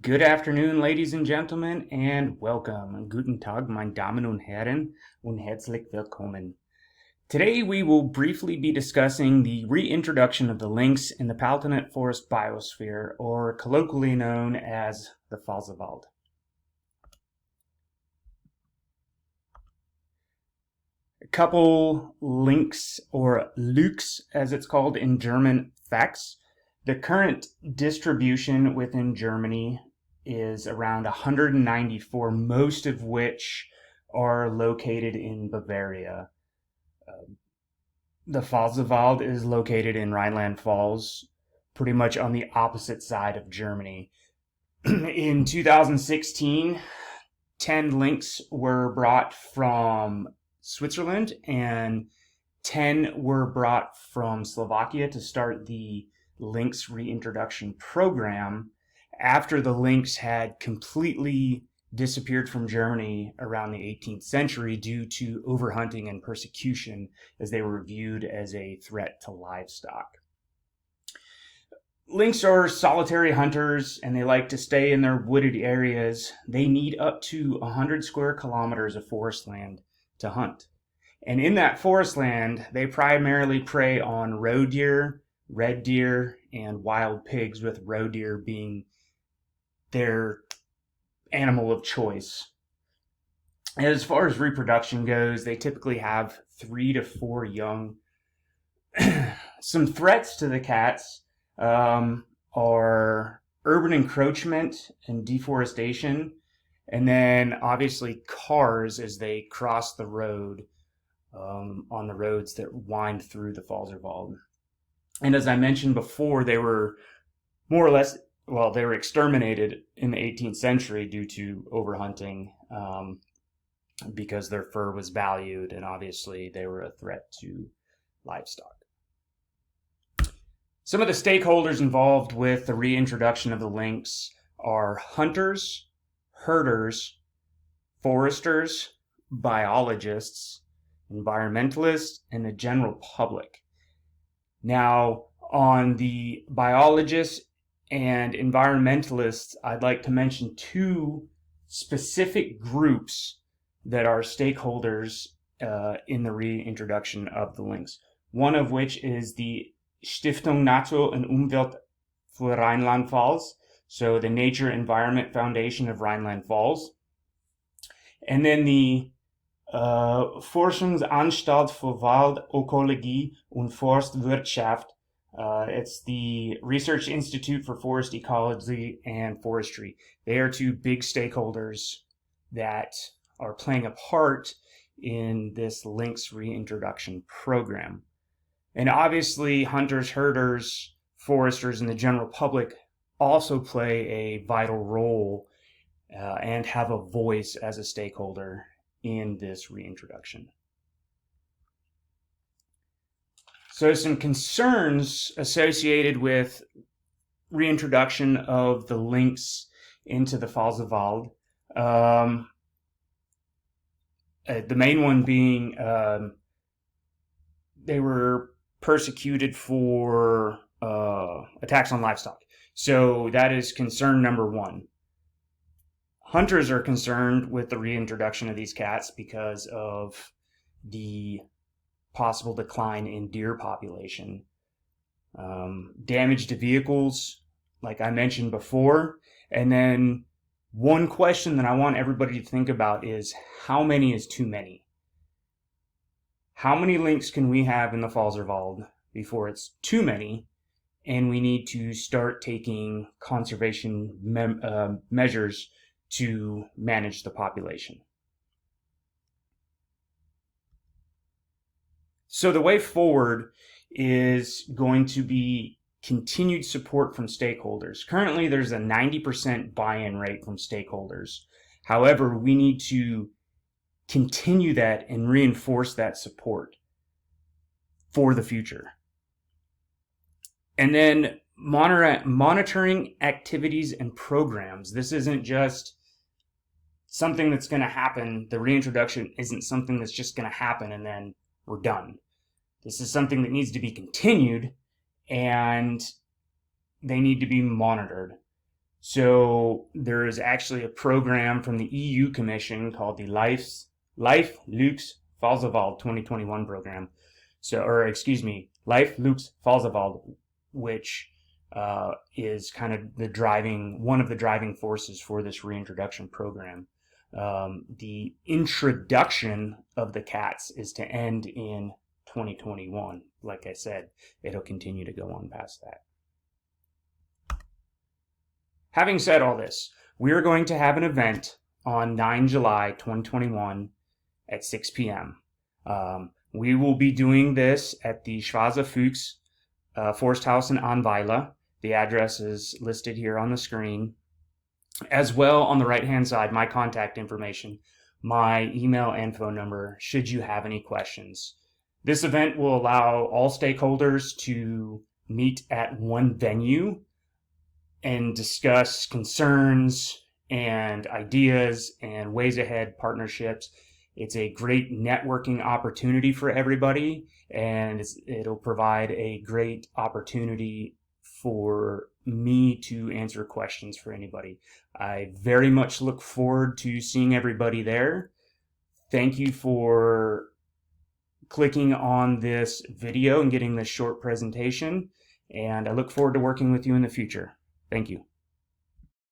Good afternoon, ladies and gentlemen, and welcome. Guten Tag, meine Damen und Herren, und herzlich willkommen. Today we will briefly be discussing the reintroduction of the lynx in the Palatinate Forest biosphere, or colloquially known as the Pfalzer Wald. A couple links, or Lynx as it's called in German, facts. The current distribution within Germany is around 194, most of which are located in Bavaria. The Pfalzer Wald is located in Rhineland-Pfalz, pretty much on the opposite side of Germany. In 2016, 10 lynx were brought from Switzerland and 10 were brought from Slovakia to start the lynx reintroduction program after the lynx had completely disappeared from Germany around the 18th century due to overhunting and persecution, as they were viewed as a threat to livestock. Lynx are solitary hunters and they like to stay in their wooded areas. They need up to 100 square kilometers of forest land to hunt. And in that forest land, they primarily prey on roe deer, red deer, and wild pigs, with roe deer being their animal of choice. As far as reproduction goes, they typically have 3 to 4 young. Some threats to the cats are urban encroachment and deforestation, and then obviously cars as they cross the road on the roads that wind through the Pfalzer Wald. And as I mentioned before, they were more or less, they were exterminated in the 18th century due to overhunting because their fur was valued, and obviously they were a threat to livestock. Some of the stakeholders involved with the reintroduction of the lynx are hunters, herders, foresters, biologists, environmentalists, and the general public. Now, on the biologists and environmentalists, I'd like to mention 2 specific groups that are stakeholders in the reintroduction of the lynx. One of which is the Stiftung Natur und Umwelt für Rheinland-Pfalz, so the Nature Environment Foundation of Rhineland-Pfalz, and then the Forschungsanstalt für Waldökologie und Forstwirtschaft. It's the Research Institute for Forest Ecology and Forestry. They are 2 big stakeholders that are playing a part in this lynx reintroduction program. And obviously, hunters, herders, foresters, and the general public also play a vital role and have a voice as a stakeholder in this reintroduction. So some concerns associated with reintroduction of the lynx into the Pfalzer Wald. The main one being they were persecuted for attacks on livestock. So that is concern number 1. Hunters are concerned with the reintroduction of these cats because of the possible decline in deer population. Damage to vehicles, like I mentioned before. And then one question that I want everybody to think about is, how many is too many? How many lynx can we have in the Pfalzer Wald before it's too many and we need to start taking conservation measures to manage the population? So the way forward is going to be continued support from stakeholders. Currently, there's a 90% buy-in rate from stakeholders. However, we need to continue that and reinforce that support for the future. And then monitoring activities and programs. This isn't just something that's going to happen. The reintroduction isn't something that's just going to happen and then we're done. This is something that needs to be continued, and they need to be monitored. So there is actually a program from the EU Commission called the Life Lux Pfalzer 2021 program. Life Lux Pfalzer, which is kind of one of the driving forces for this reintroduction program. The introduction of the cats is to end in 2021. Like I said, it'll continue to go on past that. Having said all this, we are going to have an event on 9 July 2021 at 6 p.m. We will be doing this at the Schwarze Fuchs Forest House in Anweiler. The address is listed here on the screen. As well, on the right-hand side, my contact information, my email and phone number, should you have any questions. This event will allow all stakeholders to meet at one venue and discuss concerns and ideas and ways ahead partnerships. It's a great networking opportunity for everybody, and it'll provide a great opportunity for me to answer questions for anybody. I very much look forward to seeing everybody there. Thank you for clicking on this video and getting this short presentation, and I look forward to working with you in the future. Thank you.